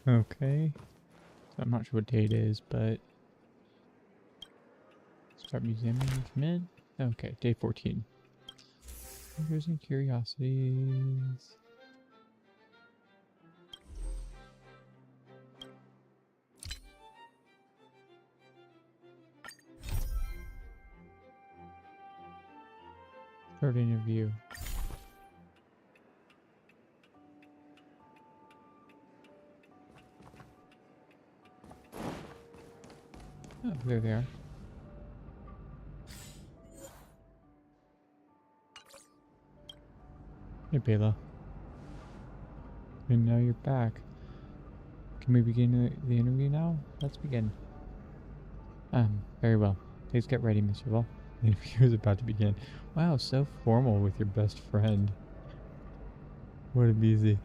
Okay. So I'm not sure what day it is, but start museum management. Okay, day 14. Wonders and curiosities. Start interview. Oh, there they are. Hey, Bela. And now you're back. Can we begin the interview now? Let's begin. Very well. Please get ready, Mr. Wall. The interview is about to begin. Wow, so formal with your best friend. What a busy.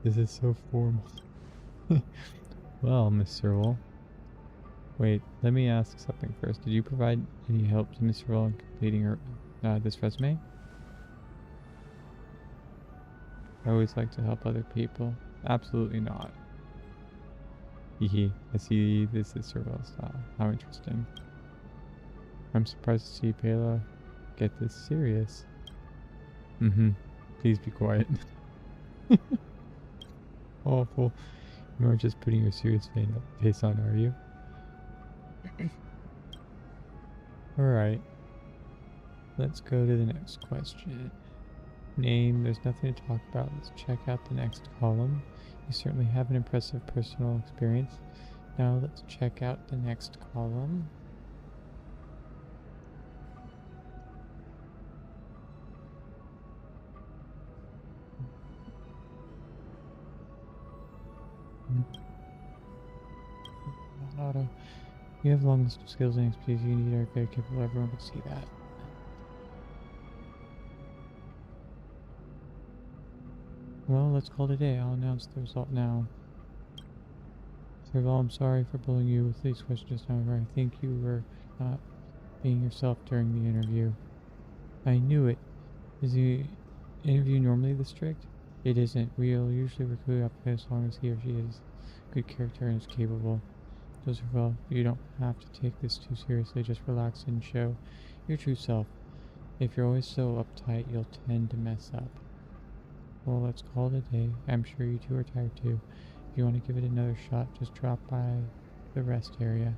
This is so formal. Well, Mr. Wall. Wait, let me ask something first. Did you provide any help to Mr. Wall in completing this resume? I always like to help other people. Absolutely not. Hehe, I see this is Serval's style. How interesting. I'm surprised to see Bela get this serious. Please be quiet. Awful. You aren't just putting your serious face on, are you? Alright. Let's go to the next question. Name, there's nothing to talk about. Let's check out the next column. You certainly have an impressive personal experience. Now let's check out the next column. Auto. You have long list of skills and expertise you need are very capable. Everyone can see that. Well, let's call it a day. I'll announce the result now. Serval, I'm sorry for bullying you with these questions. However, I think you were not being yourself during the interview. I knew it. Is the interview normally this strict? It isn't. We'll usually recruit applicants as long as he or she is good character and is capable. Serval, you don't have to take this too seriously. Just relax and show your true self. If you're always so uptight, you'll tend to mess up. Well, let's call it a day. I'm sure you two are tired too. If you want to give it another shot, just drop by the rest area.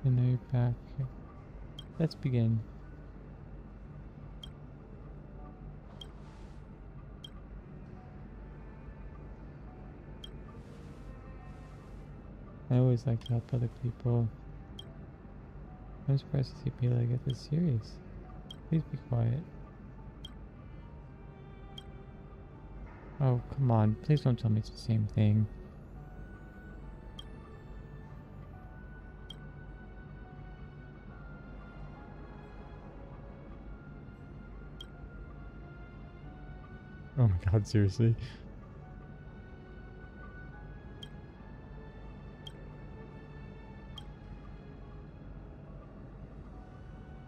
And now you're back. Let's begin. I always like to help other people. I'm surprised to see Bela get this serious. Please be quiet. Oh, come on. Please don't tell me it's the same thing. Oh my god, seriously?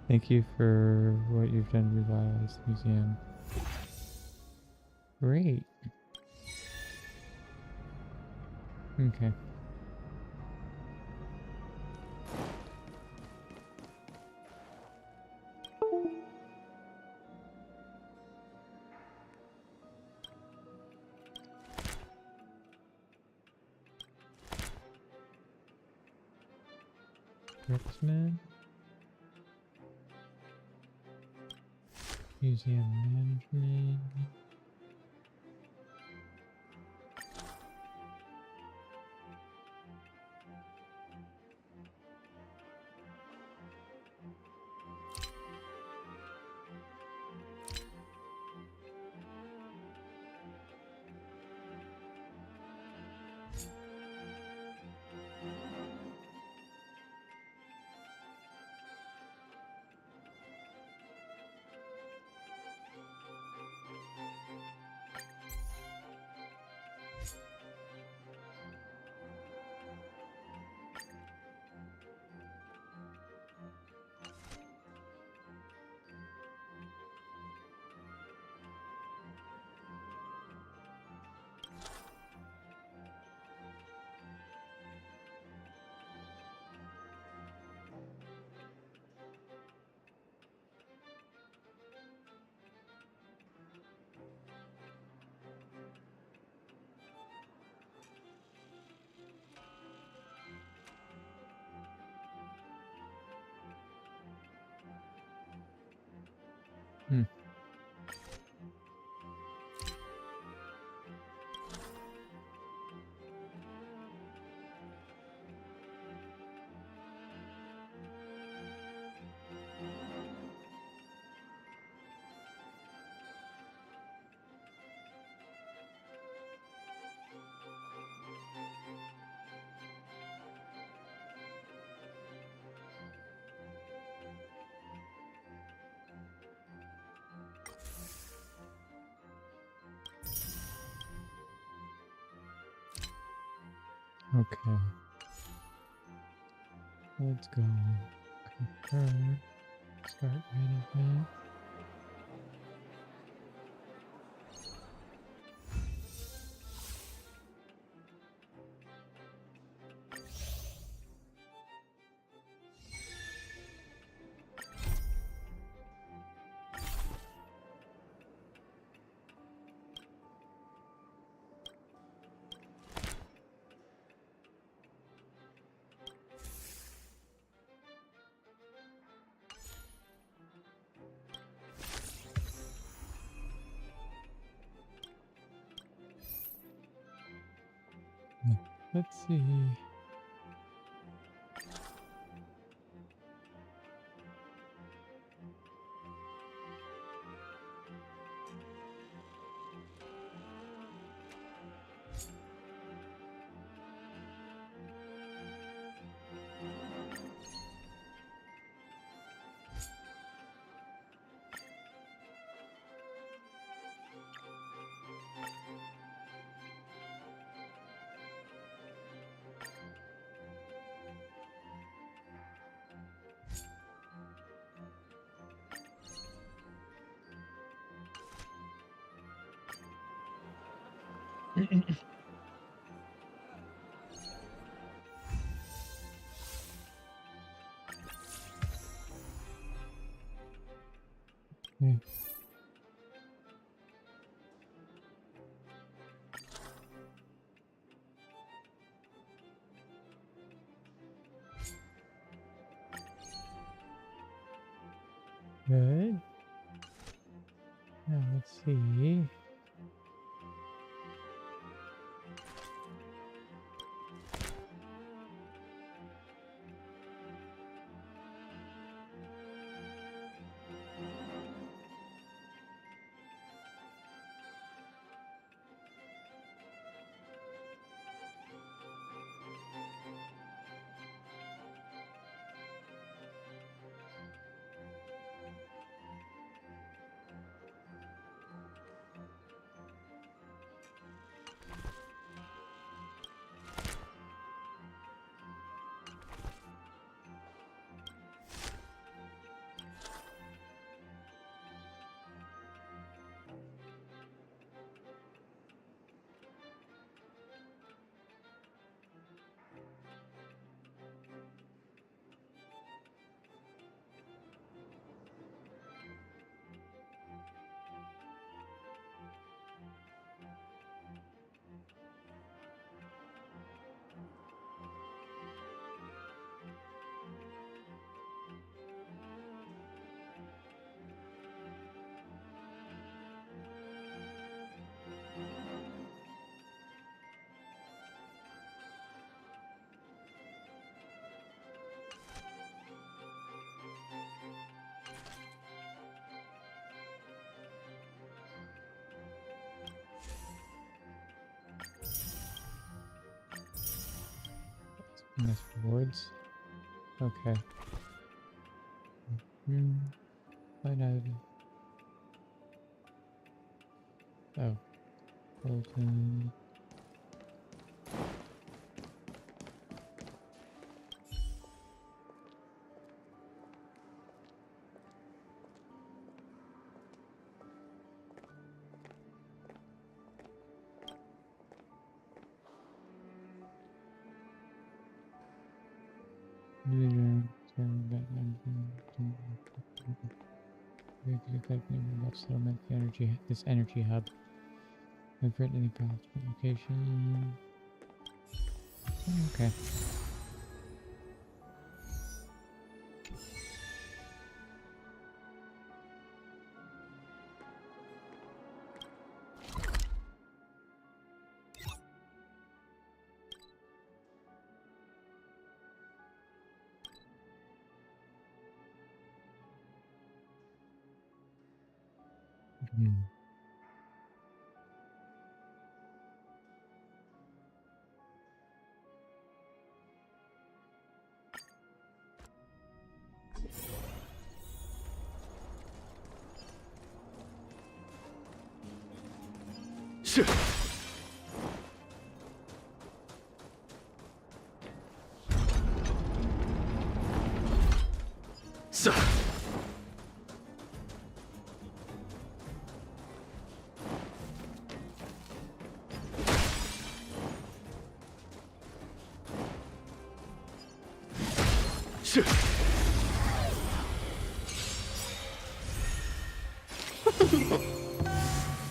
Thank you for what you've done to revitalize the museum. Great. Okay. Craftsman. Museum management. Okay. Let's go. Confirm. Start management. Let's see. Okay. Good. Now let's see. Nice rewards. Okay. Find out. Oh. Golden. Settlement, this energy hub. Convert any possible location. Okay.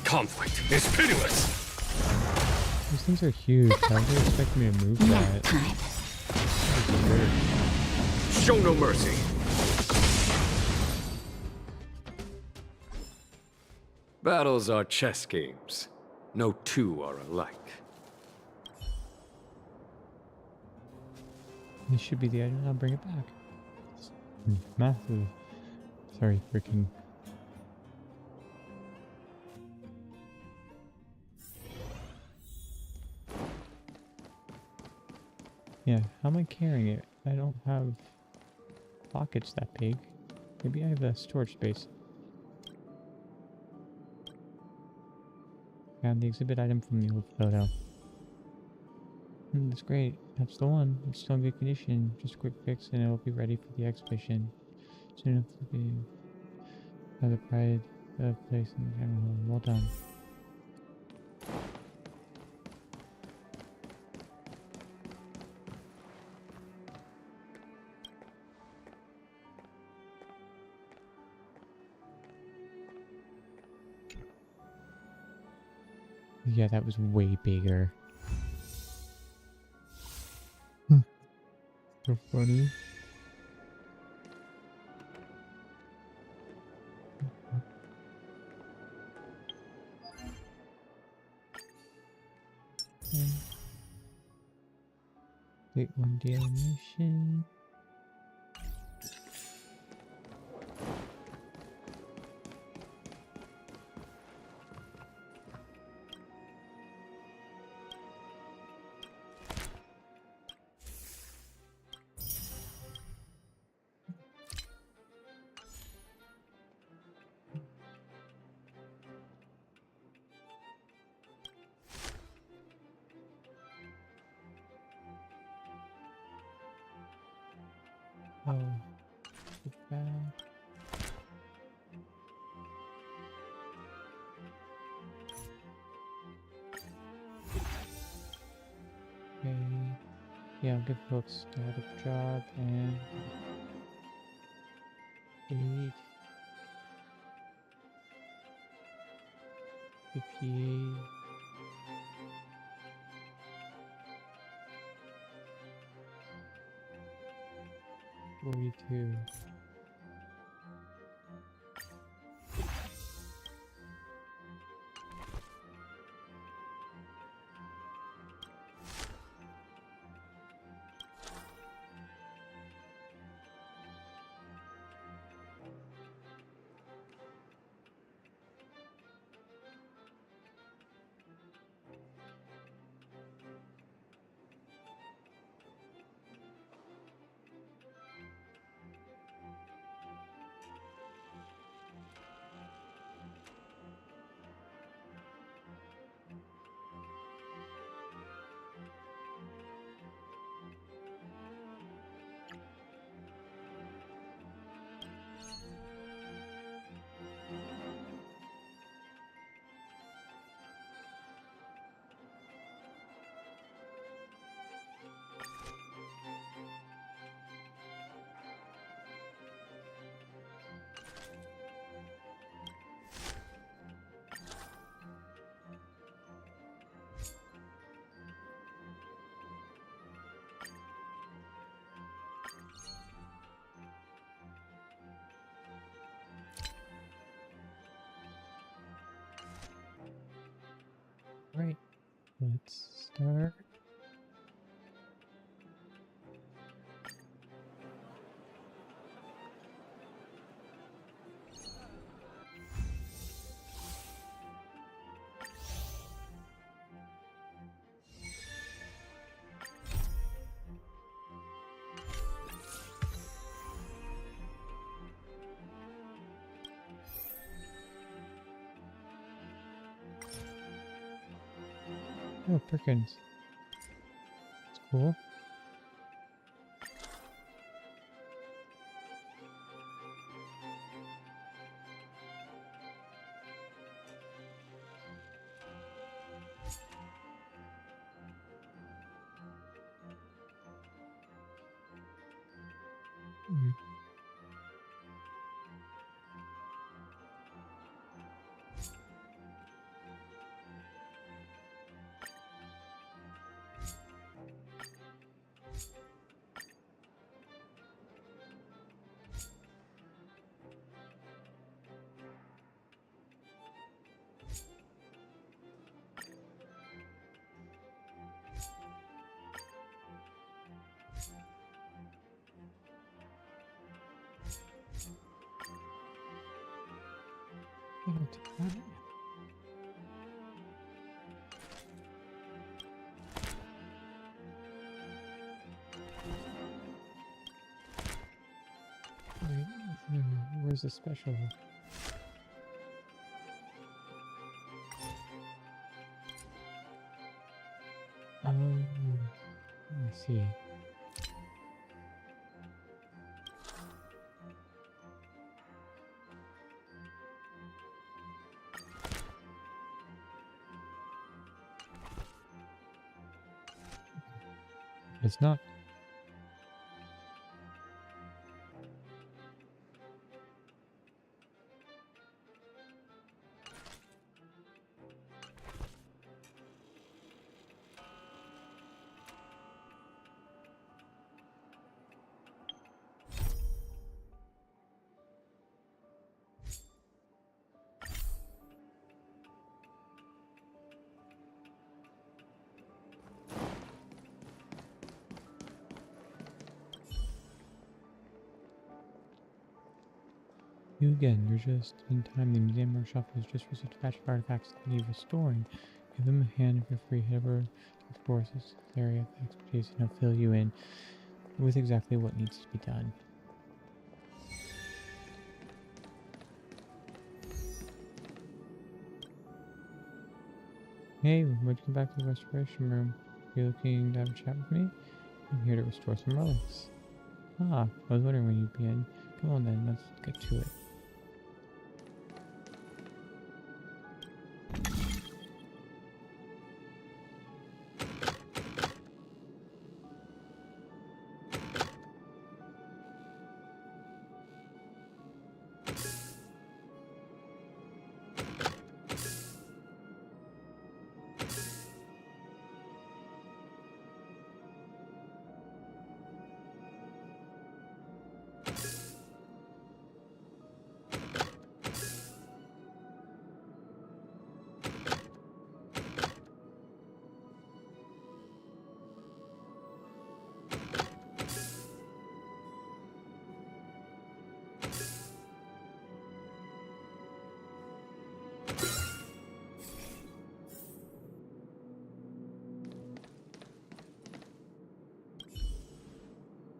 Conflict is pitiless. These things are huge. How do you expect me to move Nap that? time. That's weird. Show no mercy. Battles are chess games. No two are alike. This should be the item. I'll bring it back. It's massive. Sorry, freaking. Yeah, how am I carrying it? I don't have pockets that big. Maybe I have a storage space. Found the exhibit item from the old photo. That's great. That's the one. It's still in good condition. Just a quick fix and it'll be ready for the exhibition. Soon enough to be the pride of place in the camera home. Well done. Yeah, that was way bigger. So funny. Wait, one day mission. Oh, get back. Okay. Yeah, I'll give Philip static job and 8, 58. 42. Right, let's start. Oh, Perkins. That's cool. I'll take that. Wait, where's the special? I see. It's not. You again, you're just in time. The museum workshop has just received a batch of artifacts that need restoring. Give them a hand if you're free. Head over to the forces area of expertise and he'll fill you in with exactly what needs to be done. Hey, why'd you come back to the restoration room? Are you looking to have a chat with me? I'm here to restore some relics. Ah, I was wondering when you'd be in. Come on then, let's get to it.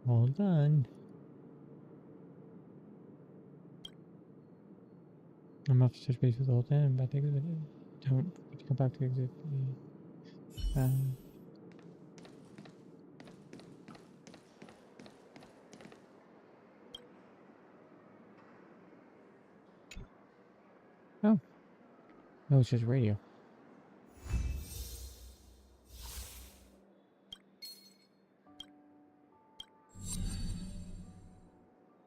All done. I'm off to touch base with the whole thing. I'm about to exit. Don't come back to exit. Oh. No, it's just radio.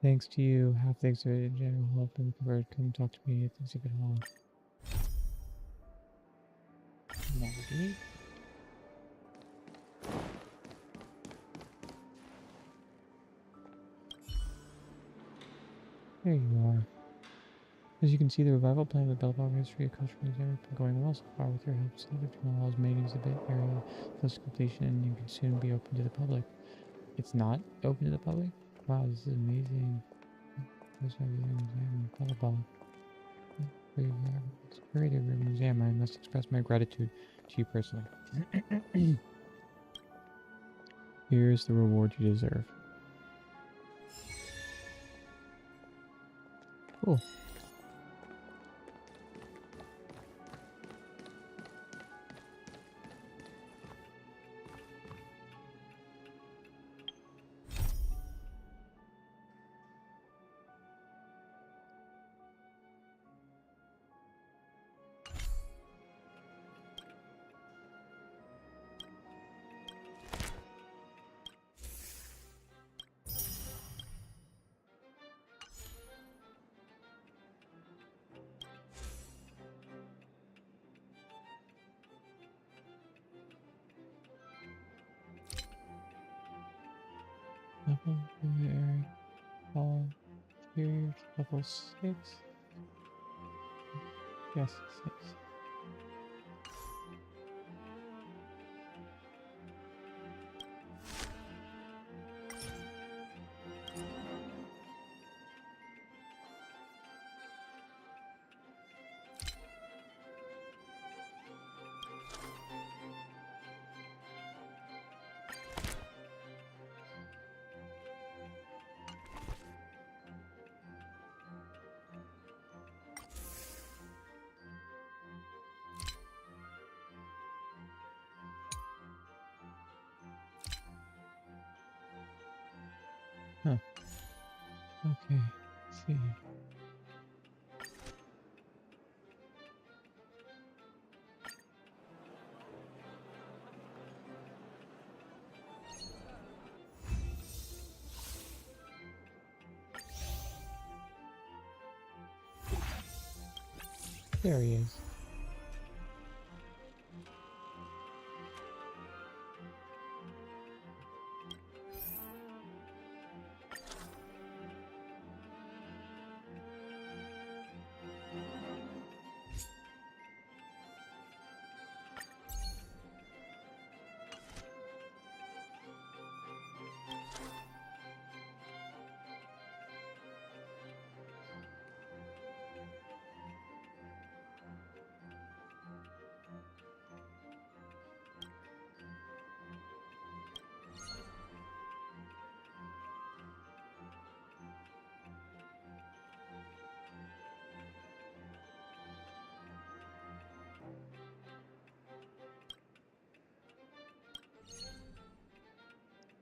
Thanks to you, half the exhibit in general help and convert. Come talk to me at the exhibit hall. Navigate. There you are. As you can see, the revival plan of the Belleville History and Cultural Museum has been going well so far. With your help, the Exhibit Hall's main exhibit area close to completion and can soon be open to the public. It's not open to the public? Wow, this is amazing. It's a great museum. I must express my gratitude to you personally. Here's the reward you deserve. Cool. Level area all here level 6. Yes, 6. Okay, let's see. There he is.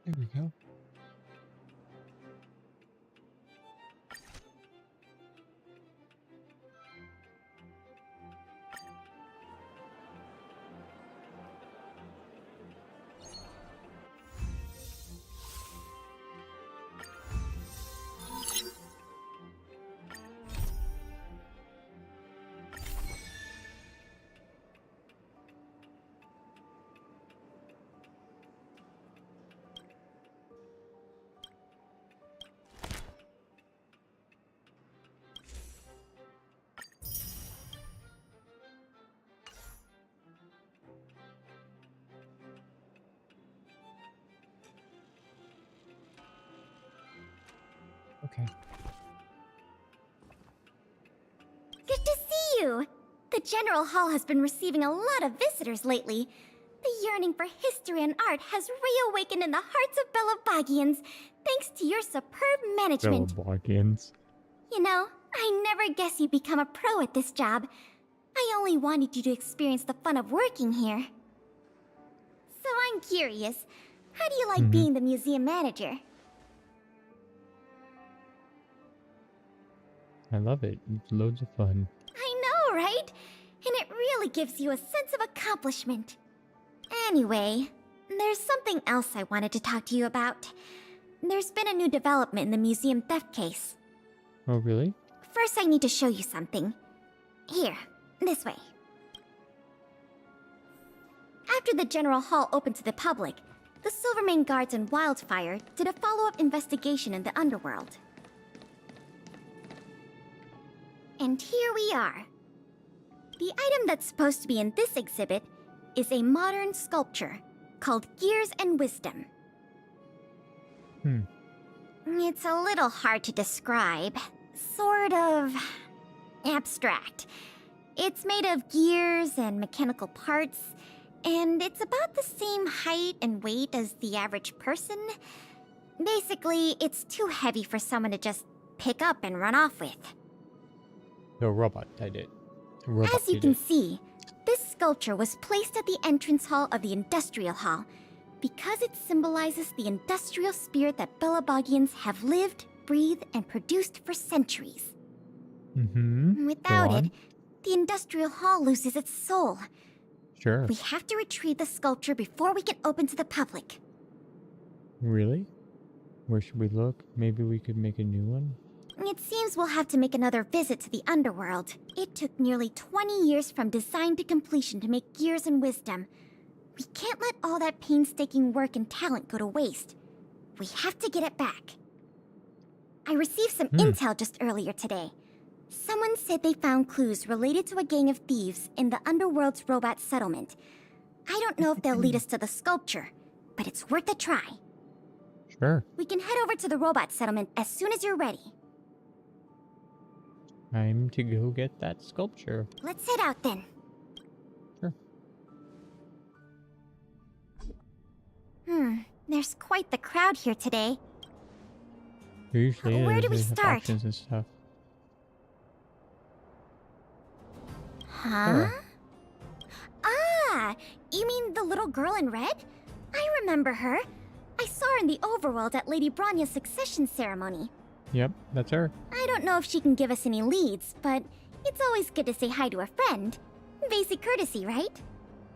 There we go. Okay. Good to see you! The General Hall has been receiving a lot of visitors lately. The yearning for history and art has reawakened in the hearts of Belabagians, thanks to your superb management. Belabagians. You know, I never guessed you'd become a pro at this job. I only wanted you to experience the fun of working here. So I'm curious, how do you like being the museum manager? I love it. It's loads of fun. I know, right? And it really gives you a sense of accomplishment. Anyway, there's something else I wanted to talk to you about. There's been a new development in the museum theft case. Oh, really? First, I need to show you something. Here, this way. After the General Hall opened to the public, the Silvermane Guards and Wildfire did a follow-up investigation in the underworld. And here we are. The item that's supposed to be in this exhibit is a modern sculpture called Gears and Wisdom. It's a little hard to describe. Sort of abstract. It's made of gears and mechanical parts, and it's about the same height and weight as the average person. Basically, it's too heavy for someone to just pick up and run off with. The robot did it. As you can see, this sculpture was placed at the entrance hall of the Industrial Hall because it symbolizes the industrial spirit that Belabagians have lived, breathed, and produced for centuries. Without it, the Industrial Hall loses its soul. Sure. We have to retrieve the sculpture before we can open to the public. Really? Where should we look? Maybe we could make a new one? It seems we'll have to make another visit to the underworld. It took nearly 20 years from design to completion to make Gears and Wisdom. We can't let all that painstaking work and talent go to waste. We have to get it back. I received some intel just earlier today. Someone said they found clues related to a gang of thieves in the underworld's robot settlement. I don't know if they'll lead us to the sculpture, but it's worth a try. Sure. We can head over to the robot settlement as soon as you're ready. Time to go get that sculpture. Let's head out then. Sure. There's quite the crowd here today. There usually is. Where do we They have start? options and stuff. Huh? Ah, you mean the little girl in red? I remember her. I saw her in the overworld at Lady Branya's succession ceremony. Yep, that's her. I don't know if she can give us any leads, but it's always good to say hi to a friend. Basic courtesy, right?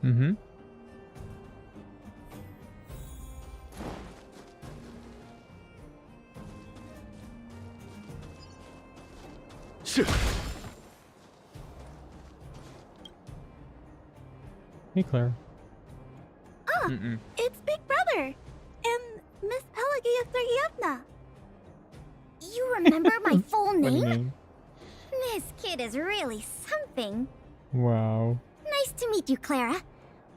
Mm-hmm. Shit. Hey, Claire. Ah, Mm-mm. it's Big Brother! And Miss Pelagia Sergeyevna! You remember my full Funny name? name. This kid is really something. Wow. Nice to meet you, Clara.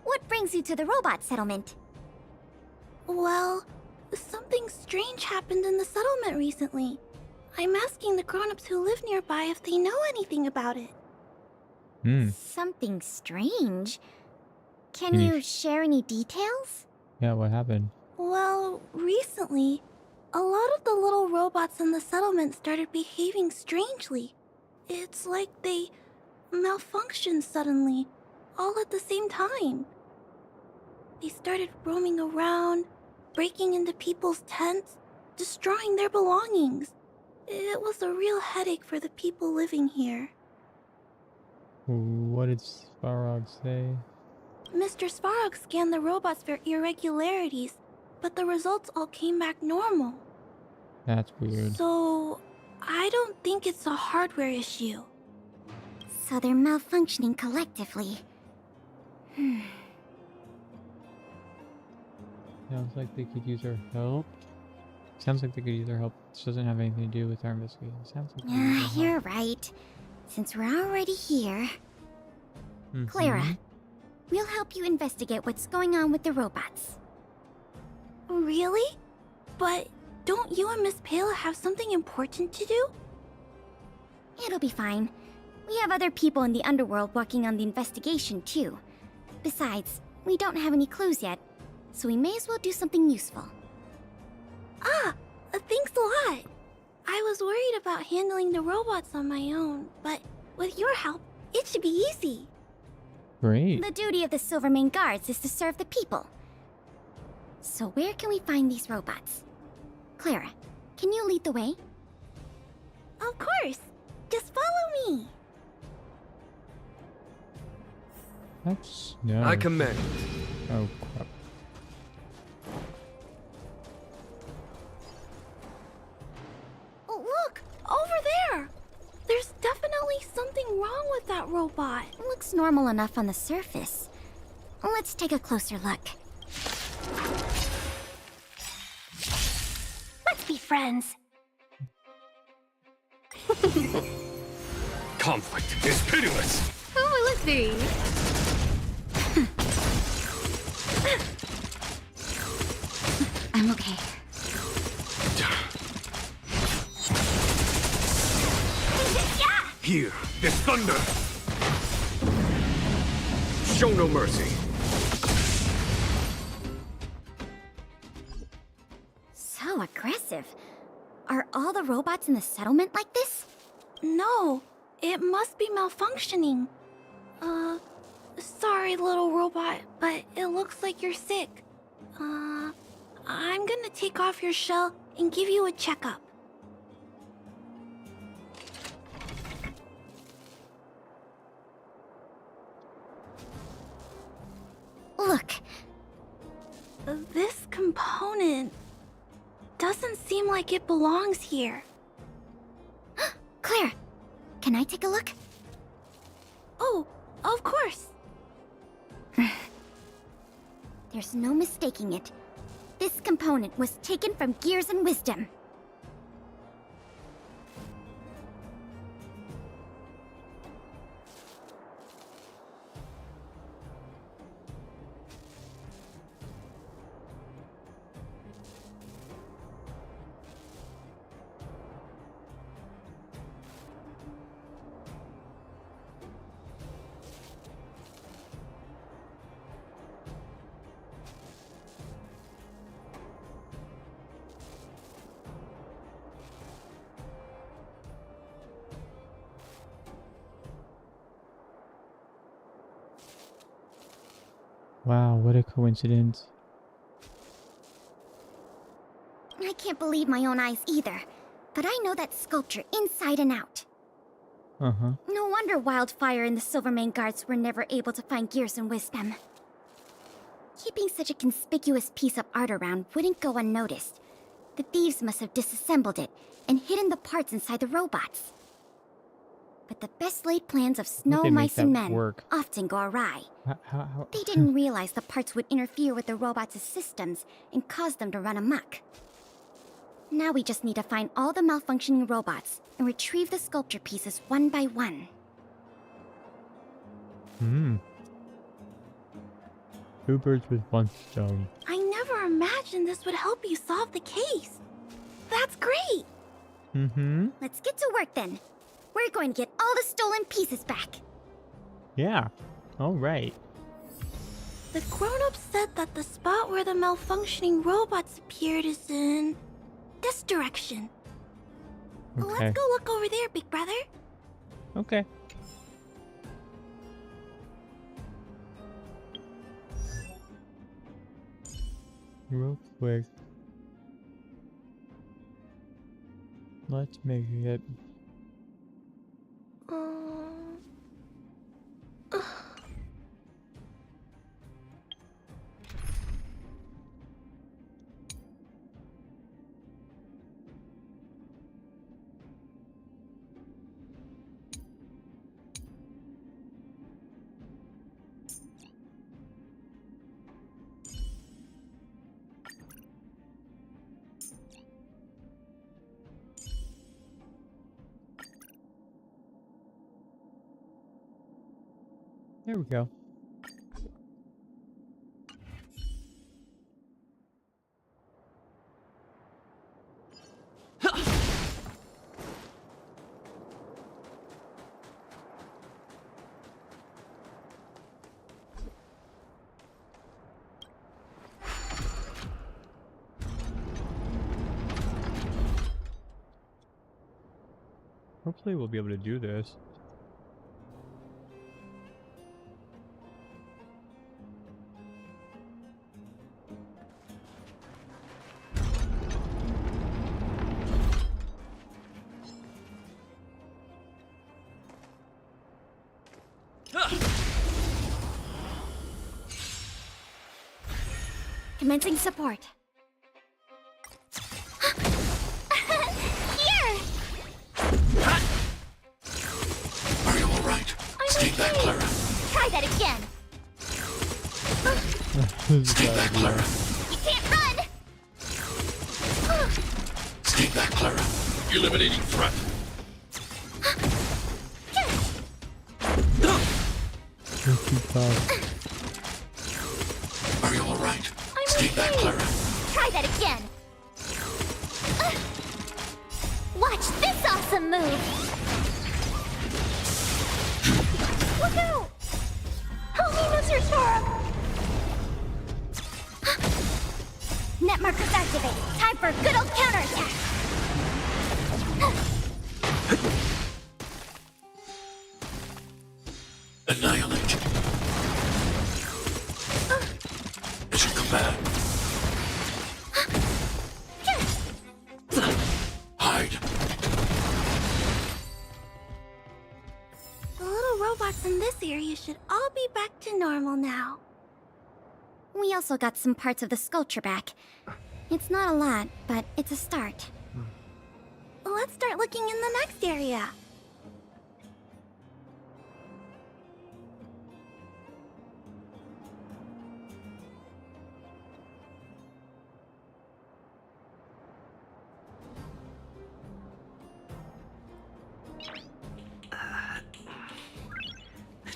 What brings you to the robot settlement? Well, something strange happened in the settlement recently. I'm asking the grown-ups who live nearby if they know anything about it. Hmm. Something strange? Can Can you you share any details? Yeah, what happened? Well, recently, a lot of the little robots in the settlement started behaving strangely. It's like they malfunctioned suddenly, all at the same time. They started roaming around, breaking into people's tents, destroying their belongings. It was a real headache for the people living here. What did Svarog say? Mr. Svarog scanned the robots for irregularities, but the results all came back normal. That's weird. So, I don't think it's a hardware issue. So they're malfunctioning collectively. Sounds like they could use our help. Sounds like they could use our help. This doesn't have anything to do with our investigation. Sounds like they could use our help. You're right. Since we're already here, Mhm. Clara, we'll help you investigate what's going on with the robots. Really? But don't you and Miss Pale have something important to do? It'll be fine. We have other people in the underworld working on the investigation, too. Besides, we don't have any clues yet, so we may as well do something useful. Thanks a lot. I was worried about handling the robots on my own, but with your help, it should be easy. Great. The duty of the Silvermane Guards is to serve the people. So where can we find these robots? Clara, can you lead the way? Of course. Just follow me. That's no. I commend. Oh crap. Oh, look! Over there! There's definitely something wrong with that robot. Looks normal enough on the surface. Let's take a closer look. Let's be friends. Conflict is pitiless. Oh, let's see. I'm okay. Here, this thunder. Show no mercy. So aggressive. Are all the robots in the settlement like this? No, it must be malfunctioning. Sorry, little robot, but it looks like you're sick. I'm gonna take off your shell and give you a checkup. Look. This component doesn't seem like it belongs here. Claire, can I take a look? Oh, of course. There's no mistaking it. This component was taken from Gears and Wisdom. Wow, what a coincidence. I can't believe my own eyes either. but I know that sculpture inside and out. Uh-huh. No wonder Wildfire and the Silvermane guards were never able to find Gears and Wisdom. Keeping such a conspicuous piece of art around wouldn't go unnoticed. The thieves must have disassembled it and hidden the parts inside the robots. But the best laid plans of snow, they make mice, and that men work? often go awry. How They didn't realize the parts would interfere with the robots' systems and cause them to run amok. Now we just need to find all the malfunctioning robots and retrieve the sculpture pieces one by one. Two birds with one stone. I never imagined this would help you solve the case. That's great! Mm-hmm. Let's get to work then. We're going to get all the stolen pieces back. Yeah. All right. The grown-ups said that the spot where the malfunctioning robots appeared is in this direction. Okay. Let's go look over there, big brother. Okay. Real quick. Let's make it. There we go. Hopefully we'll be able to do this. Commencing support. Here! Are you all right? Stay back, Clara. Try that again. Stay back, Clara. You can't run! Stay back, Clara. Eliminating threat. Are you all right? Stay back, Clara. Try that again. Watch this awesome move. Look out! Help me, Mr. Sora! Net markers activate. Time for a good old counterattack. Annihilate. Mission command. Hide. The little robots in this area should all be back to normal now. We also got some parts of the sculpture back. It's not a lot, but it's a start. Let's start looking in the next area.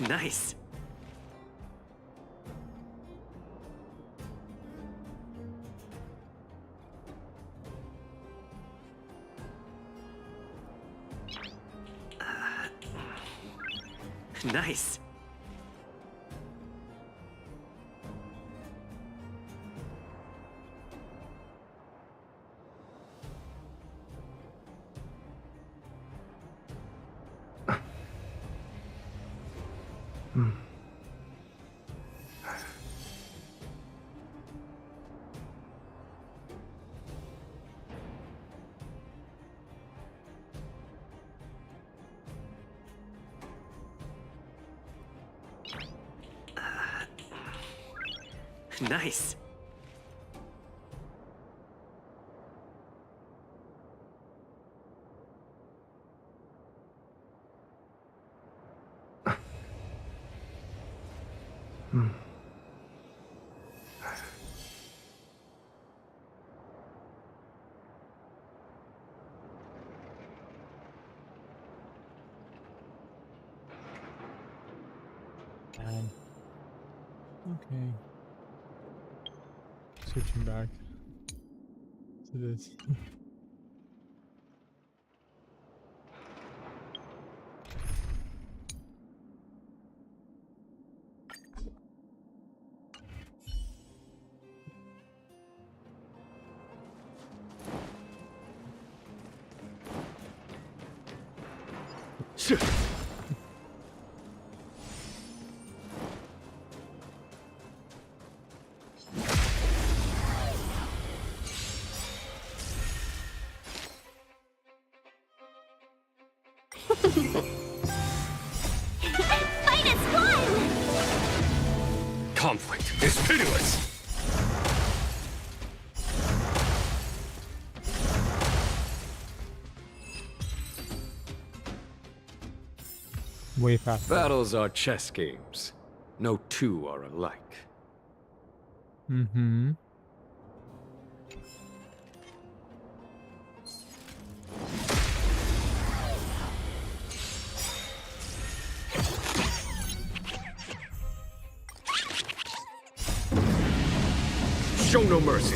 Nice. Nice. Nice. Okay. Switching back to this. Fight is one! Conflict is pitiless. Way faster. Battles are chess games. No two are alike. Mm-hmm. Show no mercy.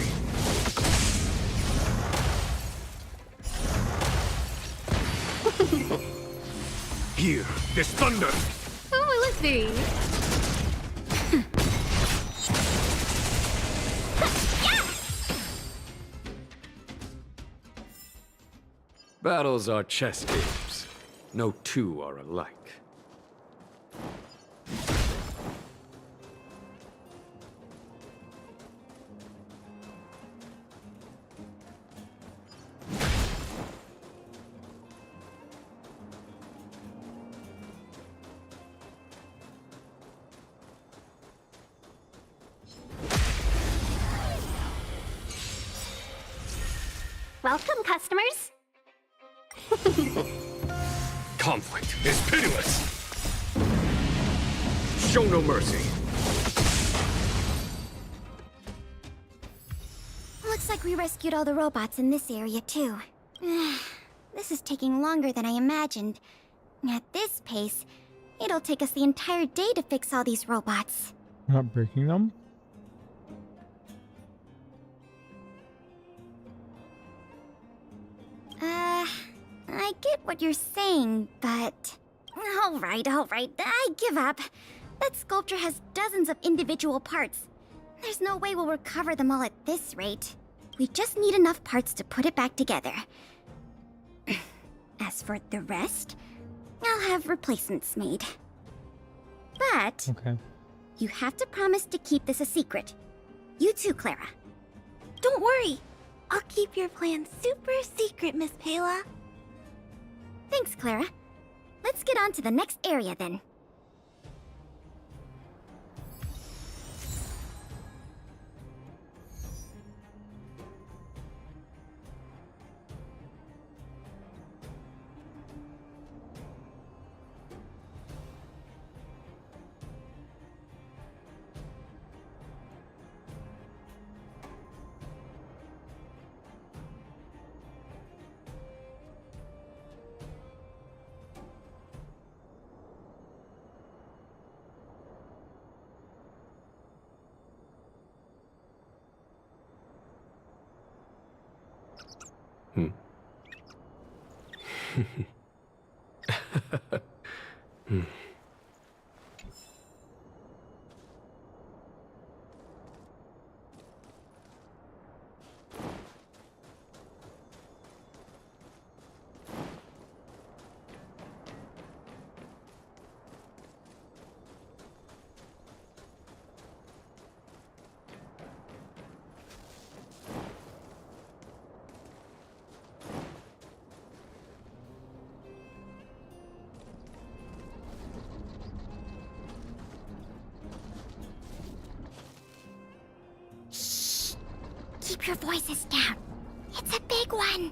Hear this thunder. Oh, let's see. Battles are chess games. No two are alike. Welcome, customers. Conflict is pitiless. Show no mercy. Looks like we rescued all the robots in this area, too. This is taking longer than I imagined. At this pace, it'll take us the entire day to fix all these robots. Not breaking them? I get what you're saying, but... Alright, I give up. That sculpture has dozens of individual parts. There's no way we'll recover them all at this rate. We just need enough parts to put it back together. As for the rest, I'll have replacements made. But Okay. you have to promise to keep this a secret. You too, Clara. Don't worry. I'll keep your plan super secret, Miss Pela. Thanks, Clara. Let's get on to the next area then. Keep your voices down. It's a big one.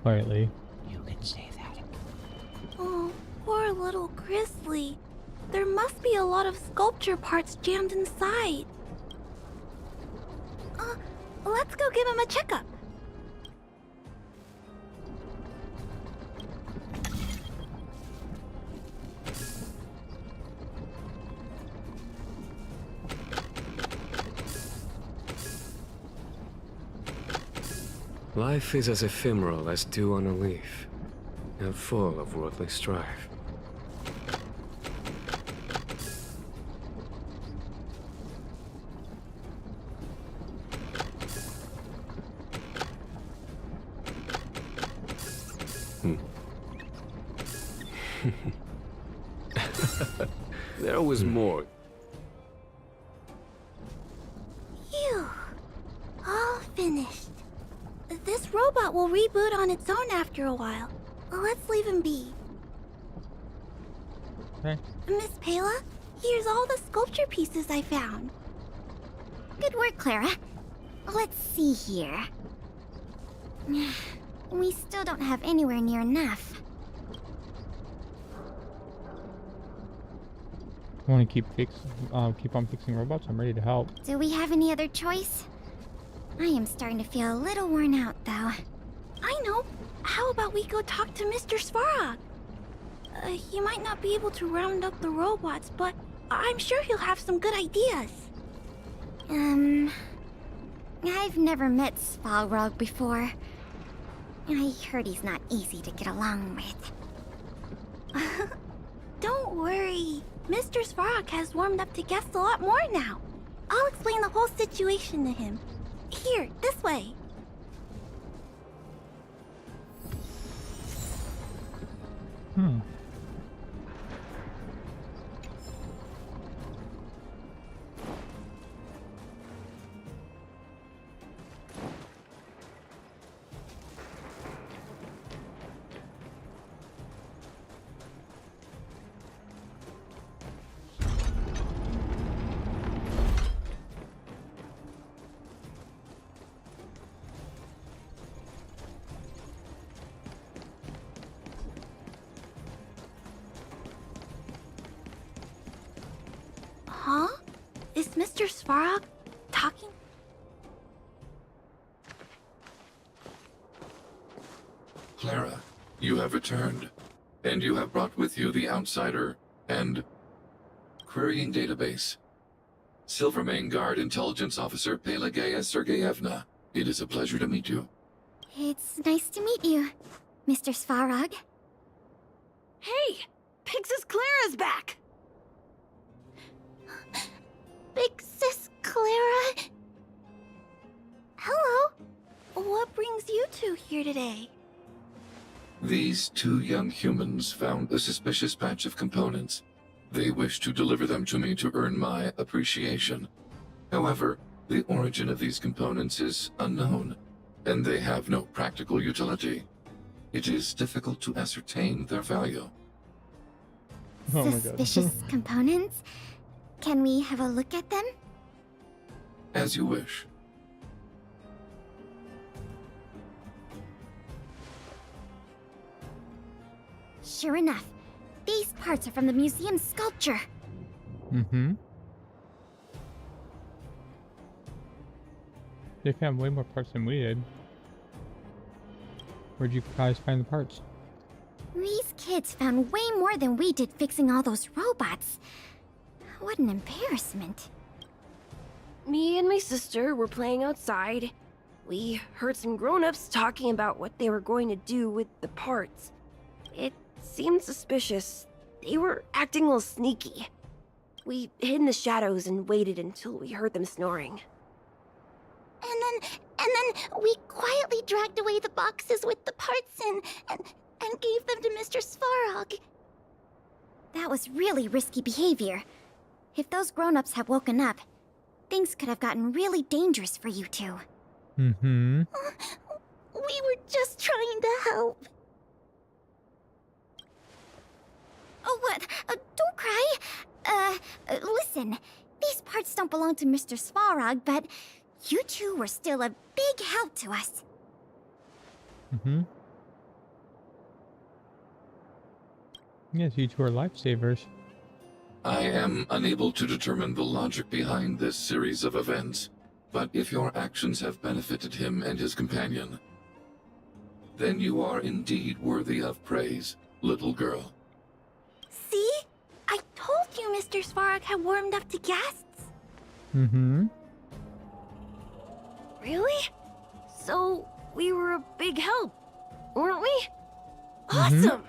Quietly. You can say that. Oh, poor little Grizzly. There must be a lot of sculpture parts jammed inside. Let's go give him a checkup. Life is as ephemeral as dew on a leaf, and full of worldly strife. There was more. Phew. All finished. This robot will reboot on its own after a while. Let's leave him be. Okay. Miss Pela, here's all the sculpture pieces I found. Good work, Clara. Let's see here. We still don't have anywhere near enough. I want to keep on fixing robots. I'm ready to help. Do we have any other choice? I am starting to feel a little worn out, though. I know. How about we go talk to Mr. Svarog? He might not be able to round up the robots, but I'm sure he'll have some good ideas. I've never met Svarog before. I heard he's not easy to get along with. Don't worry. Mr. Svarog has warmed up to guests a lot more now. I'll explain the whole situation to him. Here, this way. Huh? Is Mr. Svarog talking? Clara, you have returned, and you have brought with you the Outsider and Querying Database. Silvermane Guard Intelligence Officer Pelageya Sergeyevna, it is a pleasure to meet you. It's nice to meet you, Mr. Svarog. Hey! Big Sis Clara's back! Big Sis Clara? Hello. What brings you two here today? These two young humans found a suspicious batch of components. They wish to deliver them to me to earn my appreciation. However, the origin of these components is unknown, and they have no practical utility. It is difficult to ascertain their value. Oh my god. Suspicious components? Can we have a look at them? As you wish. Sure enough, these parts are from the museum's sculpture. They found way more parts than we did. Where'd you guys find the parts? These kids found way more than we did fixing all those robots. What an embarrassment. Me and my sister were playing outside. We heard some grown-ups talking about what they were going to do with the parts. It seemed suspicious. They were acting a little sneaky. We hid in the shadows and waited until we heard them snoring. And then we quietly dragged away the boxes with the parts in and gave them to Mr. Svarog. That was really risky behavior. If those grown-ups had woken up, things could have gotten really dangerous for you two. We were just trying to help. Oh, what? Don't listen. These parts don't belong to Mr. Svarog, but you two were still a big help to us. Mm-hmm. Yes, you two are lifesavers. I am unable to determine the logic behind this series of events, but if your actions have benefited him and his companion, then you are indeed worthy of praise, little girl. See? I told you Mr. Svarog had warmed up to guests. Mm-hmm. Really? So, we were a big help, weren't we? Mhm. Awesome!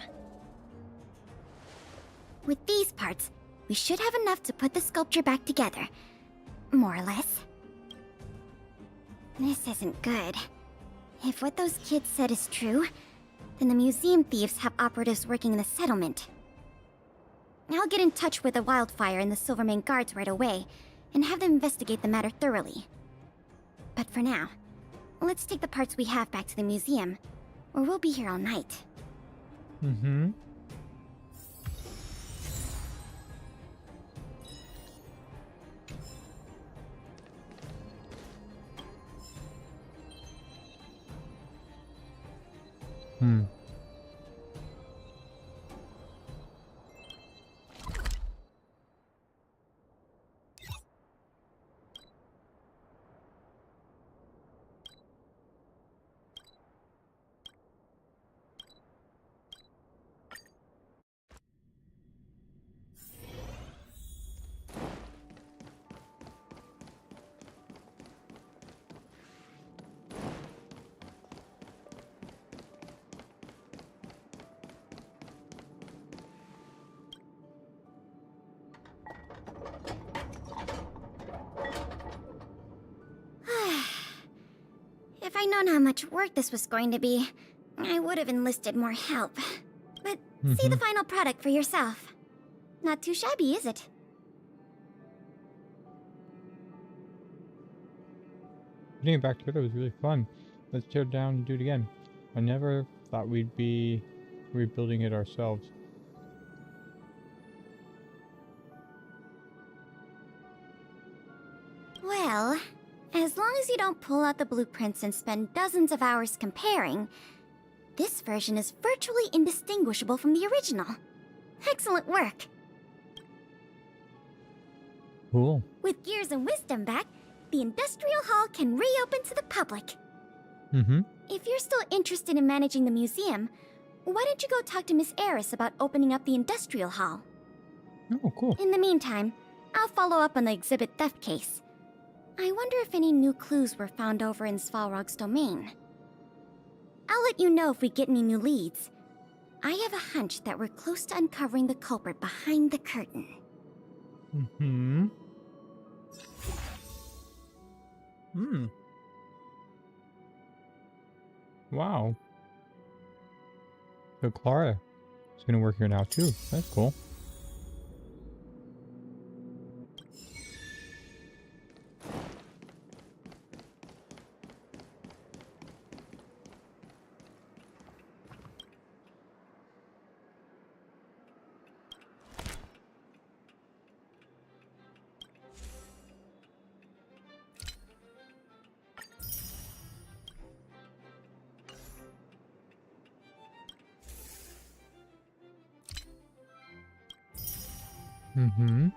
With these parts, we should have enough to put the sculpture back together. More or less. This isn't good. If what those kids said is true, then the museum thieves have operatives working in the settlement. I'll get in touch with the Wildfire and the Silvermane guards right away, and have them investigate the matter thoroughly. But for now, let's take the parts we have back to the museum, or we'll be here all night. Mm-hmm. Hmm. If I'd known how much work this was going to be, I would have enlisted more help. But see the final product for yourself. Not too shabby, is it? Getting back to it was really fun. Let's tear it down and do it again. I never thought we'd be rebuilding it ourselves. Well, as long as you don't pull out the blueprints and spend dozens of hours comparing, this version is virtually indistinguishable from the original. Excellent work! Cool. With Gears and Wisdom back, the Industrial Hall can reopen to the public. Mm-hmm. If you're still interested in managing the museum, why don't you go talk to Miss Eris about opening up the Industrial Hall? Oh, cool. In the meantime, I'll follow up on the exhibit theft case. I wonder if any new clues were found over in Svalrog's domain. I'll let you know if we get any new leads. I have a hunch that we're close to uncovering the culprit behind the curtain. Mm-hmm. Hmm. Wow. So Clara is gonna work here now too. That's cool. Mm-hmm.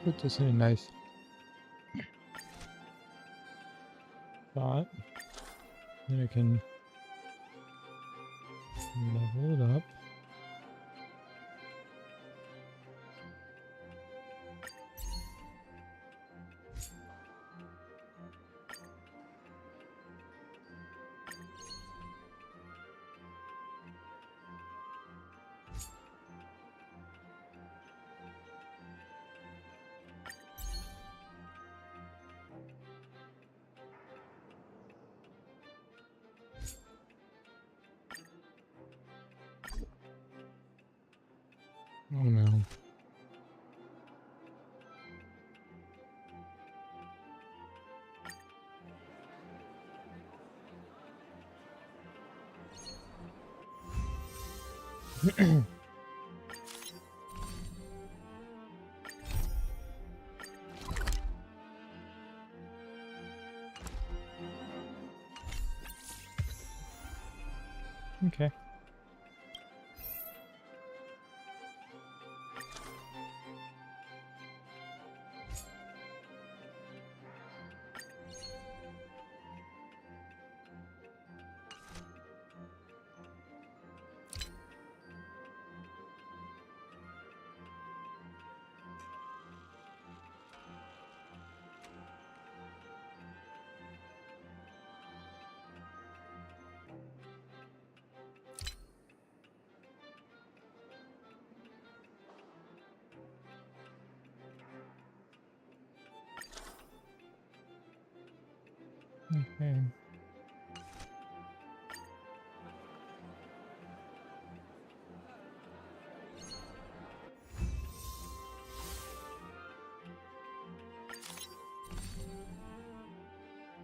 Put this in a nice spot. Then I can level it up. Oh no. Okay. Okay.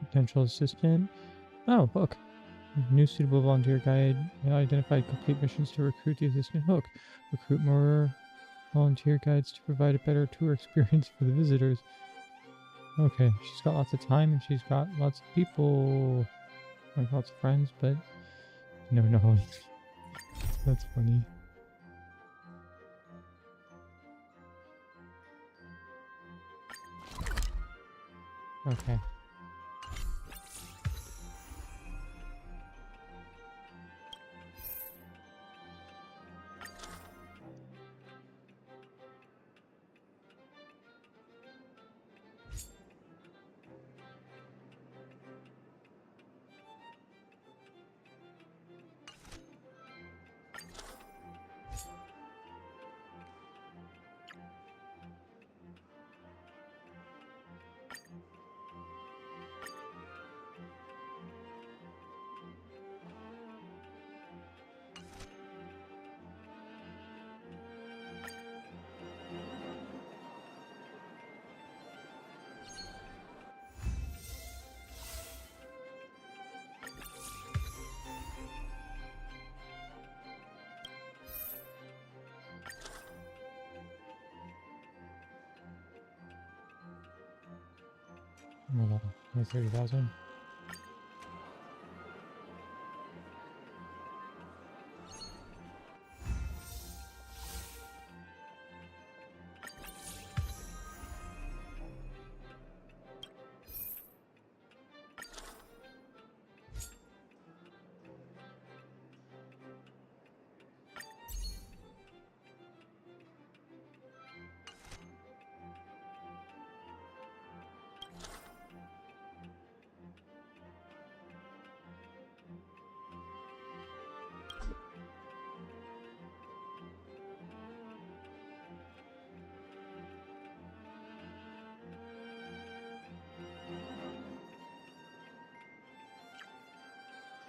Potential assistant. Oh, Hook. New suitable volunteer guide identified complete missions to recruit the assistant Hook. Recruit more volunteer guides to provide a better tour experience for the visitors. Okay, she's got lots of time and she's got lots of people, like lots of friends, but no knowledge. That's funny. Okay. Hold on. 30,000.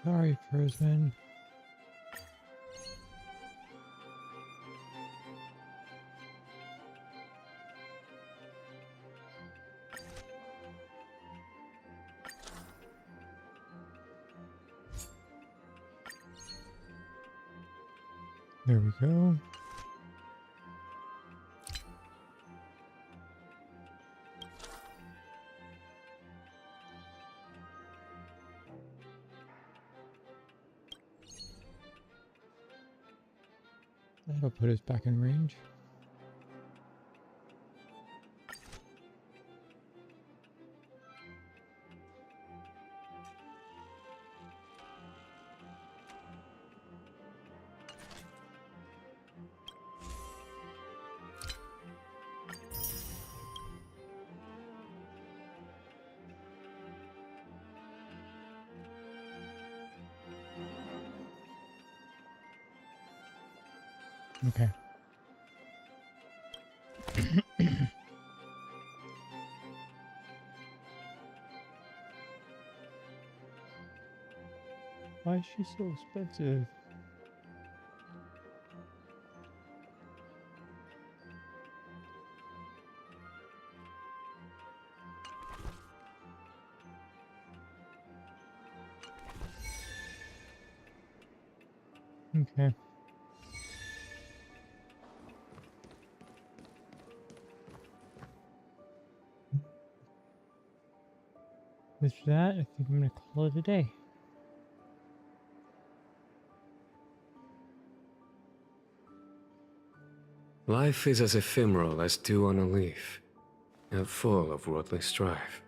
Sorry, Frozen. There we go. That'll put us back in range. Okay. Why is she so expensive? Okay. With that, I think I'm gonna call it a day. Life is as ephemeral as dew on a leaf, and full of worldly strife.